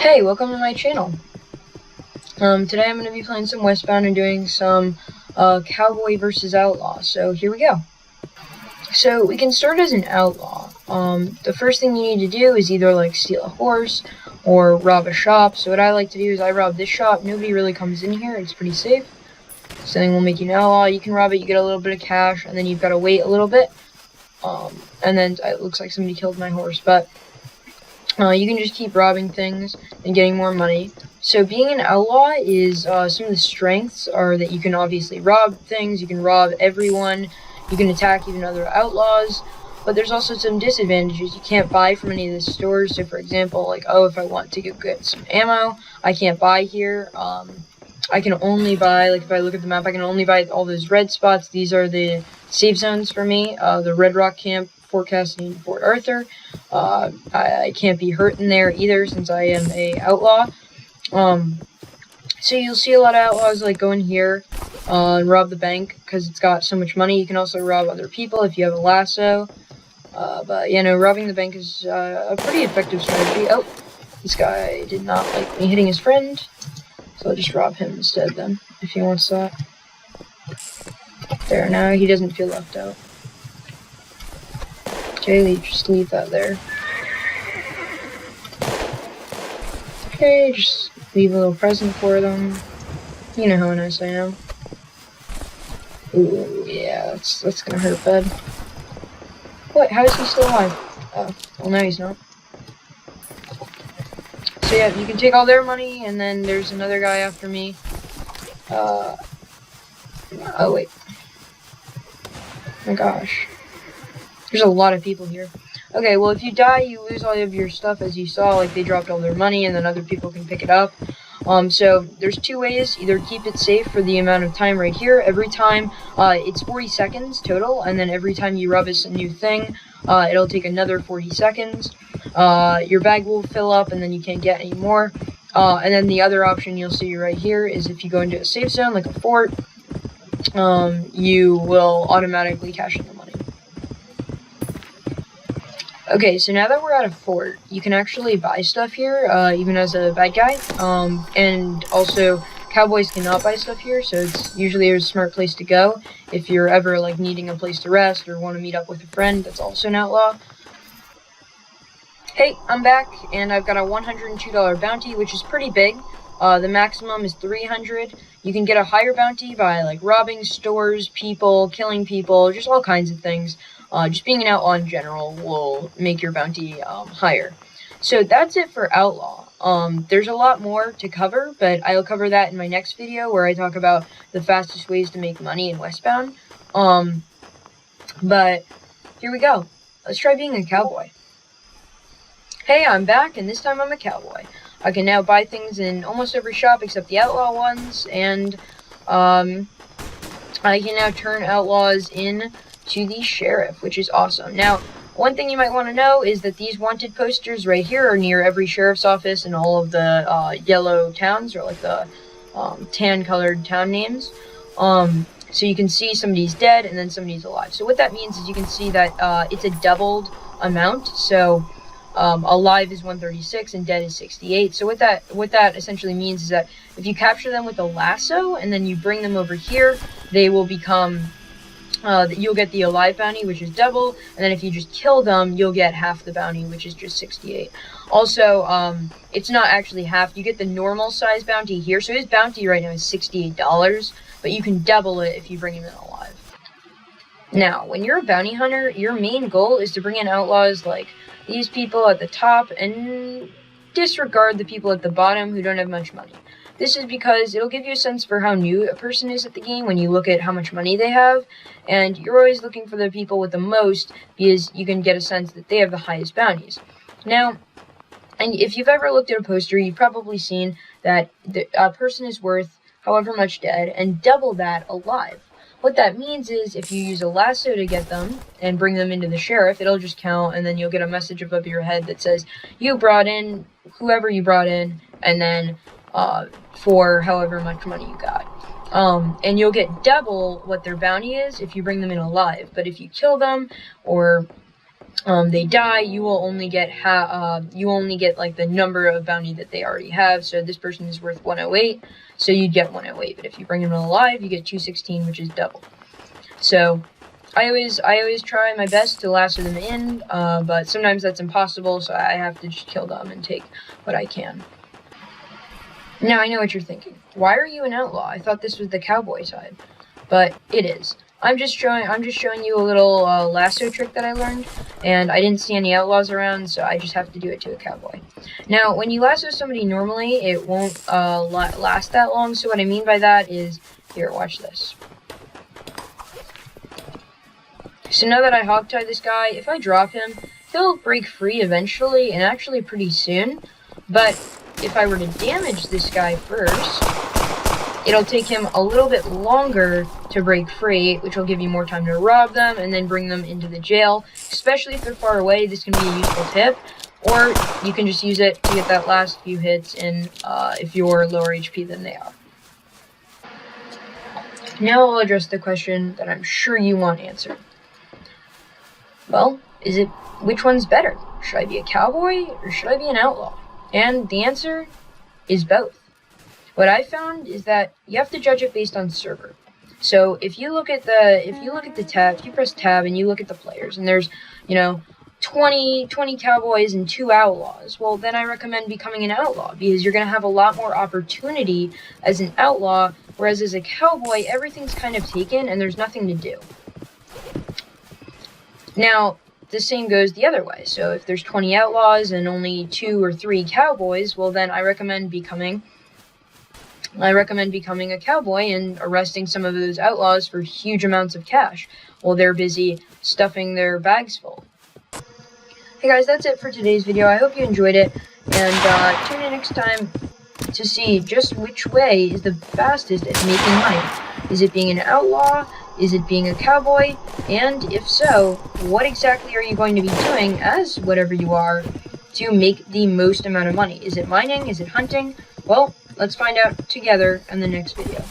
Hey, welcome to my channel. Today I'm going to be playing some Westbound and doing some Cowboy versus Outlaw. So here we go. So we can start as an outlaw. The first thing you need to do is either like steal a horse or rob a shop. So what I like to do is I rob this shop. Nobody really comes in here. It's pretty safe. Something will make you an outlaw. You can rob it. You get a little bit of cash, and then you've got to wait a little bit. And then it looks like somebody killed my horse, but you can just keep robbing things and getting more money. So being an outlaw is, some of the strengths are that you can obviously rob things, you can rob everyone, you can attack even other outlaws, but there's also some disadvantages. You can't buy from any of the stores. So for example, like, if I want to get some ammo, I can't buy here. I can only buy, like if I look at the map, I can only buy all those red spots. These are the safe zones for me, the Red Rock Camp, Forecasting, Fort Arthur. I can't be hurt in there either since I am a outlaw. So you'll see a lot of outlaws like go in here and rob the bank because it's got so much money. You can also rob other people if you have a lasso. But you know, robbing the bank is a pretty effective strategy. Oh, this guy did not like me hitting his friend, so I'll just rob him instead then if he wants that. There, now he doesn't feel left out. Okay, just leave that there. Okay, just leave a little present for them. You know how nice I am. Ooh, yeah, that's gonna hurt bad. What? How is he still alive? Oh, well now he's not. So yeah, you can take all their money, and then there's another guy after me. Oh wait. Oh my gosh. There's a lot of people here. Okay, well if you die, you lose all of your stuff, as you saw, like they dropped all their money and then other people can pick it up. So there's two ways. Either keep it safe for the amount of time right here. Every time, it's 40 seconds total, and then every time you rob us a new thing, it'll take another 40 seconds. Your bag will fill up and then you can't get any more. And then the other option you'll see right here is if you go into a safe zone, like a fort, you will automatically cash in the money. Okay, so now that we're at a fort, you can actually buy stuff here, even as a bad guy, and also cowboys cannot buy stuff here, so it's usually a smart place to go if you're ever, like, needing a place to rest or want to meet up with a friend that's also an outlaw. Hey, I'm back, and I've got a $102 bounty, which is pretty big. The maximum is 300. You can get a higher bounty by, like, robbing stores, people, killing people, just all kinds of things. Just being an outlaw in general will make your bounty higher. So that's it for Outlaw. There's a lot more to cover, but I'll cover that in my next video where I talk about the fastest ways to make money in Westbound. But here we go. Let's try being a cowboy. Hey, I'm back, and this time I'm a cowboy. I can now buy things in almost every shop except the outlaw ones, and I can now turn outlaws in to the sheriff, which is awesome. Now, one thing you might want to know is that these wanted posters right here are near every sheriff's office in all of the yellow towns, or like the tan-colored town names. So you can see somebody's dead and then somebody's alive. So what that means is you can see that it's a doubled amount. So alive is 136 and dead is 68. So what that essentially means is that if you capture them with a lasso and then you bring them over here, they will become you'll get the alive bounty, which is double, and then if you just kill them, you'll get half the bounty, which is just 68. Also, it's not actually half. You get the normal size bounty here, so his bounty right now is $68, but you can double it if you bring him in alive. Now, when you're a bounty hunter, your main goal is to bring in outlaws like these people at the top and disregard the people at the bottom who don't have much money. This is because it'll give you a sense for how new a person is at the game when you look at how much money they have, and you're always looking for the people with the most because you can get a sense that they have the highest bounties. Now, and if you've ever looked at a poster, you've probably seen that a person is worth however much dead and double that alive. What that means is if you use a lasso to get them and bring them into the sheriff, it'll just count, and then you'll get a message above your head that says, you brought in whoever you brought in, and then for however much money you got. And you'll get double what their bounty is if you bring them in alive. But if you kill them or they die, you will only get like the number of bounty that they already have. So this person is worth 108, so you'd get 108. But if you bring them alive, you get 216, which is double. So I always try my best to lasso them in, but sometimes that's impossible, so I have to just kill them and take what I can. Now I know what you're thinking. Why are you an outlaw? I thought this was the cowboy side, but it is. I'm just showing you a little lasso trick that I learned, and I didn't see any outlaws around, so I just have to do it to a cowboy. Now, when you lasso somebody normally, it won't last that long. So what I mean by that is, here, watch this. So now that I hogtie this guy, if I drop him, he'll break free eventually, and actually pretty soon. But if I were to damage this guy first, it'll take him a little bit longer to break free, which will give you more time to rob them and then bring them into the jail. Especially if they're far away, this can be a useful tip. Or you can just use it to get that last few hits in if you're lower HP than they are. Now I'll address the question that I'm sure you want answered. Well, which one's better? Should I be a cowboy or should I be an outlaw? And the answer is both. What I found is that you have to judge it based on server. So if you look at the tab, if you press tab and you look at the players, and there's 20 cowboys and 2 outlaws, well then I recommend becoming an outlaw, because you're gonna have a lot more opportunity as an outlaw, whereas as a cowboy everything's kind of taken and there's nothing to do. Now, the same goes the other way. So if there's 20 outlaws and only 2 or 3 cowboys, well then I recommend becoming a cowboy and arresting some of those outlaws for huge amounts of cash while they're busy stuffing their bags full. Hey guys, that's it for today's video. I hope you enjoyed it, and tune in next time to see just which way is the fastest at making money. Is it being an outlaw? Is it being a cowboy? And if so, what exactly are you going to be doing as whatever you are to make the most amount of money? Is it mining? Is it hunting? Well, let's find out together in the next video.